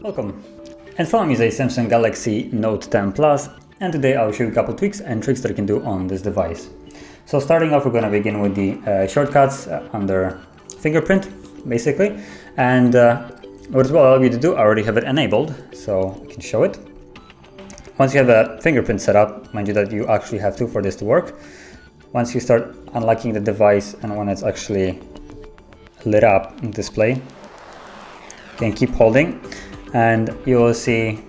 Welcome. In front of me is a Samsung Galaxy Note 10 Plus, and today I'll show you a couple tweaks and tricks that you can do on this device. So starting off, we're going to begin with the shortcuts under fingerprint, basically. And what it will allow you to do, I already have it enabled, so I can show it. Once you have a fingerprint set up, mind you that you actually have to for this to work. Once you start unlocking the device and when it's actually lit up in display, you can keep holding and you will see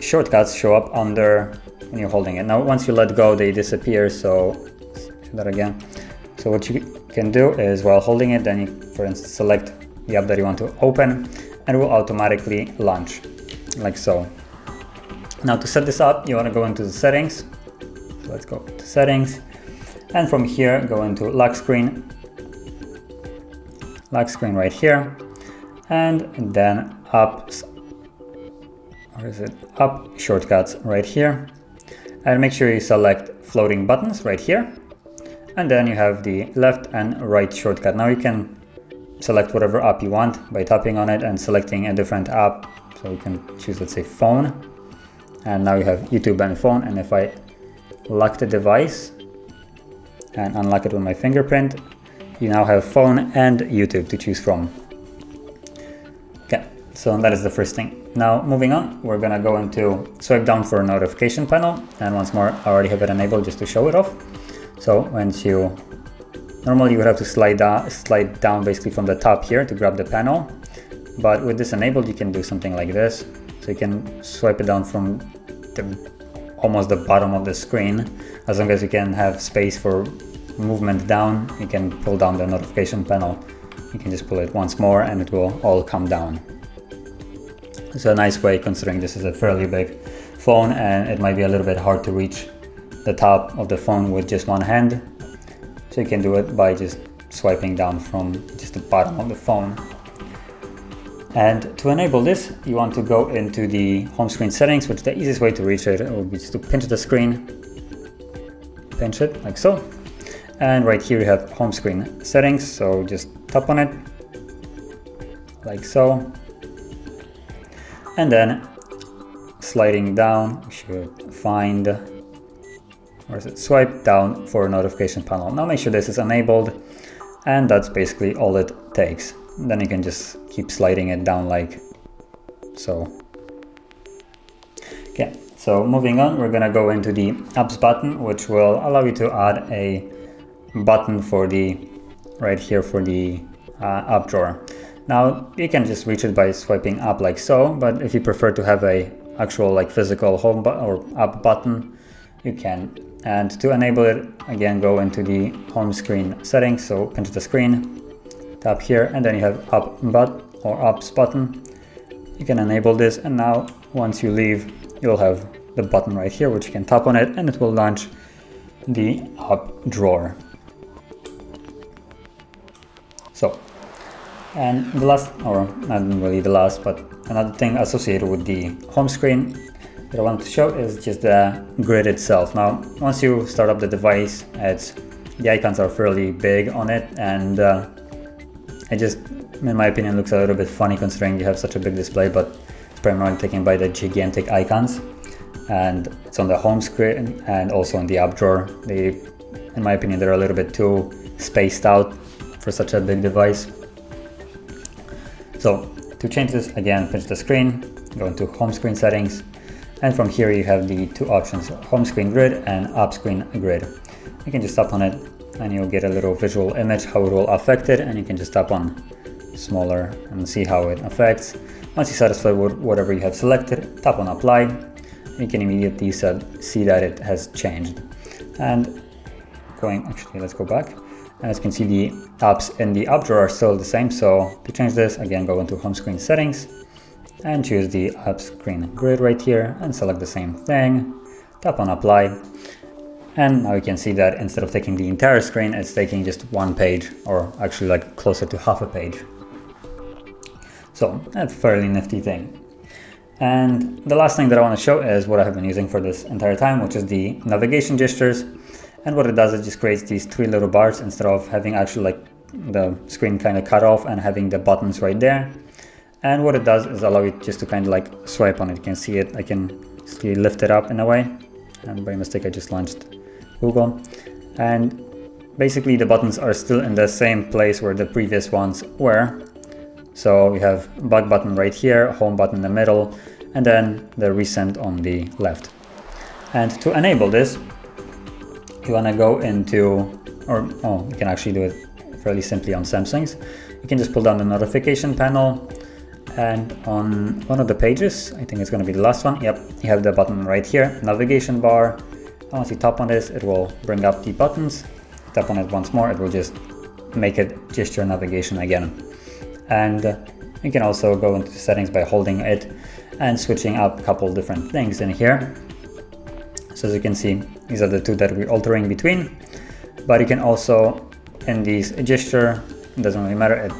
shortcuts show up under when you're holding it. Now once you let go, they disappear, so let's do that again. So what you can do is while holding it, then you, for instance, select the app that you want to open and it will automatically launch, like so. Now to set this up, you want to go into the settings. So let's go to settings, and from here go into lock screen right here, and then up shortcuts right here, and make sure you select floating buttons right here, and then you have the left and right shortcut. Now you can select whatever app you want by tapping on it and selecting a different app. So you can choose, let's say, phone, and now you have YouTube and phone. And if I lock the device and unlock it with my fingerprint, you now have phone and YouTube to choose from. Okay, so that is the first thing. Now moving on, we're gonna go into swipe down for a notification panel, and once more I already have it enabled just to show it off. So once you normally you would have to slide down basically from the top here to grab the panel, but with this enabled you can do something like this. So you can swipe it down from almost the bottom of the screen. As long as you can have space for movement down, you can pull down the notification panel. You can just pull it once more and it will all come down. It's a nice way, considering this is a fairly big phone and it might be a little bit hard to reach the top of the phone with just one hand. So you can do it by just swiping down from just the bottom of the phone. And to enable this, you want to go into the home screen settings, which the easiest way to reach it would be just to pinch the screen, pinch it like so. And right here you have home screen settings, so just tap on it like so. And then sliding down, you should find, where is it? Swipe down for a notification panel. Now make sure this is enabled, and that's basically all it takes. Then you can just keep sliding it down like so. Okay, so moving on, we're gonna go into the apps button, which will allow you to add a button for the right here for the app drawer. Now you can just reach it by swiping up like so, but if you prefer to have a actual like physical home or app button, you can. And to enable it, again, go into the home screen settings, so pinch the screen, tap here, and then you have apps button. You can enable this, and now once you leave, you'll have the button right here, which you can tap on it and it will launch the app drawer. So, and the last, or not really the last, but another thing associated with the home screen that I want to show is just the grid itself. Now, once you start up the device, the icons are fairly big on it, and it just, in my opinion, looks a little bit funny considering you have such a big display, but it's primarily taken by the gigantic icons. And it's on the home screen and also on the app drawer. In my opinion, they're a little bit too spaced out for such a big device. So to change this, again, pinch the screen, go into home screen settings, and from here you have the two options, home screen grid and app screen grid. You can just tap on it and you'll get a little visual image how it will affect it, and you can just tap on smaller and see how it affects. Once you're satisfied with whatever you have selected, tap on apply. You can immediately see that it has changed. And let's go back. As you can see, the apps in the app drawer are still the same. So to change this, again, go into home screen settings and choose the app screen grid right here and select the same thing. Tap on apply. And now you can see that instead of taking the entire screen, it's taking just one page, or actually like closer to half a page. So that's a fairly nifty thing. And the last thing that I want to show is what I have been using for this entire time, which is the navigation gestures. And what it does, it just creates these 3 little bars instead of having actually like the screen kind of cut off and having the buttons right there. And what it does is allow you just to kind of like swipe on it. You can see it, I can see lift it up in a way, and by mistake I just launched Google. And basically the buttons are still in the same place where the previous ones were. So we have back button right here, home button in the middle, and then the recent on the left. And to enable this, you want to go into, you can actually do it fairly simply on Samsung's. You can just pull down the notification panel, and on one of the pages, I think it's going to be the last one, yep, you have the button right here, navigation bar. And once you tap on this, it will bring up the buttons. Tap on it once more, it will just make it gesture navigation again. And you can also go into the settings by holding it and switching up a couple different things in here. So as you can see, these are the 2 that we're altering between, but you can also, in these gesture, it doesn't really matter, it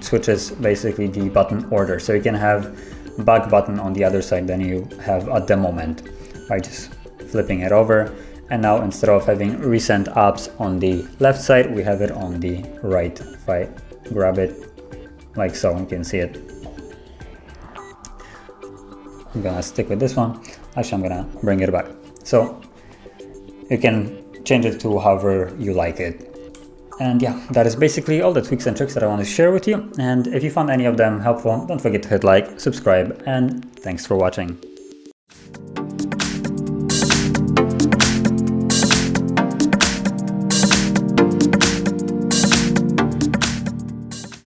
switches basically the button order. So you can have back button on the other side than you have at the moment by just flipping it over. And now instead of having recent apps on the left side, we have it on the right. If I grab it like so, you can see it. I'm gonna stick with this one. Actually, I'm gonna bring it back. So you can change it to however you like it. And yeah, that is basically all the tweaks and tricks that I want to share with you. And if you found any of them helpful, don't forget to hit like, subscribe, and thanks for watching.